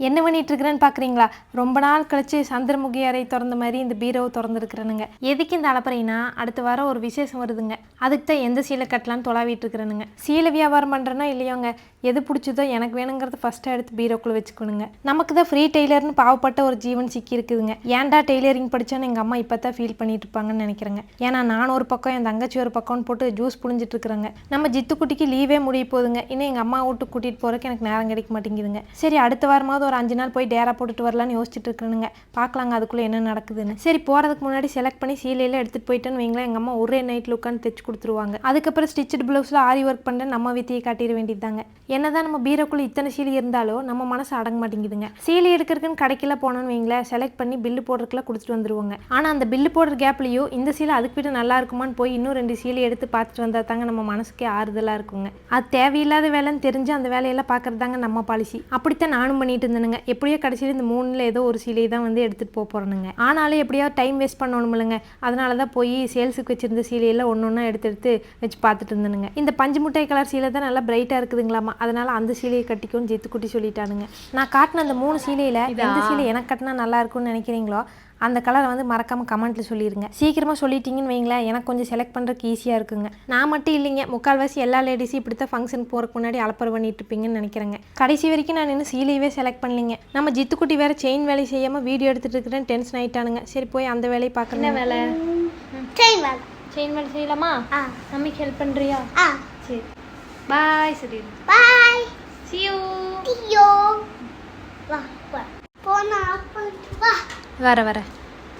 என்ன பண்ணிட்டு இருக்கிறேன்னு பார்க்குறீங்களா? ரொம்ப நாள் கழிச்சு சந்திரமுகி அறை திறந்த மாதிரி இந்த பீரோவை திறந்துருக்குறேனுங்க. எதுக்கு இந்த அலப்பறைனா, அடுத்த வாரம் ஒரு விசேஷம் வருதுங்க. அதுக்கு தான் எந்த சீலை கட்டலான்னு தொலாவிட்டு இருக்கிறேனுங்க. சீலை வியாபாரம் பண்ணுறேன்னா இல்லையோங்க, எது பிடிச்சதோ எனக்கு வேணுங்கிறத ஃபஸ்ட்டு எடுத்து பீரோக்குள்ளே வச்சுக்கணுங்க. நமக்கு தான் ஃப்ரீ டெய்லர்னு பாவப்பட்ட ஒரு ஜீவன் சிக்கி இருக்குதுங்க. ஏன்டா டெய்லரிங் படித்தான்னு எங்கள் அம்மா இப்போ தான் ஃபீல் பண்ணிட்டு இருப்பாங்கன்னு நினைக்கிறேங்க. ஏன்னா நான் ஒரு பக்கம், என் தங்கச்சி ஒரு பக்கம்னு போட்டு ஜூஸ் புழிஞ்சிட்டு இருக்கிறேங்க. நம்ம ஜித்துக்குட்டிக்கு லீவே முடிய போகுதுங்க. இன்னும் எங்கள் அம்மா வீட்டுக்கு கூட்டிகிட்டு போகிறதுக்கு எனக்கு நேரம் கிடைக்க மாட்டேங்குதுங்க. சரி, அடுத்த வாரமாவது ஒரு 5 நாள் போய் டேரா போட்டுட்டு வரலான்னு யோசிச்சுட்டு இருக்கிறேனுங்க. பார்க்கலாங்க அதுக்குள்ளே என்ன நடக்குதுன்னு. சரி, போகிறதுக்கு முன்னாடி செலக்ட் பண்ணி சீலையில் எடுத்துகிட்டு போயிட்டேன்னு வைங்களேன், எங்கள் அம்மா ஒரே நைட்டில் உட்காந்து தைச்சு கொடுத்துருவாங்க. அதுக்கப்புறம் ஸ்டிச்சட் ப்ளவுஸில் ஆரி ஒர்க் பண்ண நம்ம வித்தியை காட்டிட வேண்டியதாங்க. என்னதான் நம்ம பீரோக்குள்ளே இத்தனை சீலை இருந்தாலும் நம்ம மனசு அடங்க மாட்டேங்குதுங்க. சீலை எடுக்கிறதுக்குன்னு கடைக்கெல்லாம் போனோன்னு வைங்களேன், செலக்ட் பண்ணி பில்லு போடுறதுக்குலாம் கொடுத்துட்டு வந்துருவாங்க. ஆனால் அந்த பில்லு போடுற கேப்லையோ இந்த சீலை அதுக்கு விட நல்லா இருக்குமான்னு போய் இன்னும் 2 சீலை எடுத்து பார்த்துட்டு வந்தால் தாங்க நம்ம மனசுக்கே ஆறுதலாக இருக்குங்க. அது தேவையில்லாத வேலைன்னு தெரிஞ்சு அந்த வேலையெல்லாம் பார்க்குறது தாங்க நம்ம பாலிசி. அப்படித்தான் நானும் பண்ணிட்டு இருந்தேனுங்க. எப்படியோ கடைசியில் இந்த 3ல் ஏதோ ஒரு சீலை தான் வந்து எடுத்துகிட்டு போகிறேனுங்க. ஆனாலும் எப்படியாவது டைம் வேஸ்ட் பண்ணணும் இல்லைங்க. அதனால தான் போய் சேல்ஸுக்கு வச்சிருந்த சீலையெல்லாம் ஒன்று ஒன்றா எடுத்து வச்சு பார்த்துட்டு இருந்தேனுங்க. இந்த பஞ்சு முட்டை கலர் சீலை தான் நல்லா பிரைட்டாக இருக்குதுங்களாமா. அதனால அந்த சீலையை கட்டிக்கும்னு ஜித்துக்குட்டி சொல்லிட்டானுங்க. நான் காட்டின அந்த 3 சீலையில் எந்த சீலை எனக்கு கட்டினா நல்லா இருக்கும்னு நினைக்கிறீங்களோ அந்த கலரை வந்து மறக்காமல் கமெண்ட்டில் சொல்லிடுங்க. சீக்கிரமாக சொல்லிட்டீங்கன்னு வைங்களேன், எனக்கு கொஞ்சம் செலக்ட் பண்ணுறதுக்கு ஈஸியாக இருக்குங்க. நான் மட்டும் இல்லைங்க, முக்கால்வாசி எல்லா லேடிஸும் இப்படி தான் ஃபங்க்ஷனுக்கு போகிறதுக்கு முன்னாடி அலப்பறை பண்ணிட்டு இருப்பீங்கன்னு நினைக்கிறேங்க. கடைசி வரைக்கும் நான் இன்னும் சீலையவே செலக்ட் பண்ணலிங்க. நம்ம ஜித்துக்குட்டி வேறு செயின் வேலை செய்யாமல் வீடியோ எடுத்துகிட்டு இருக்கிறேன், டென்ஷன் ஆகிட்டானுங்க. சரி, போய் அந்த வேலையை பார்க்கணும். என்ன வேலை? செயின் வேலை செய்யலாமா? மம்மிக்கு ஹெல்ப் பண்ணுறியா? சரி, பாய். சரி, பாய். See you. வர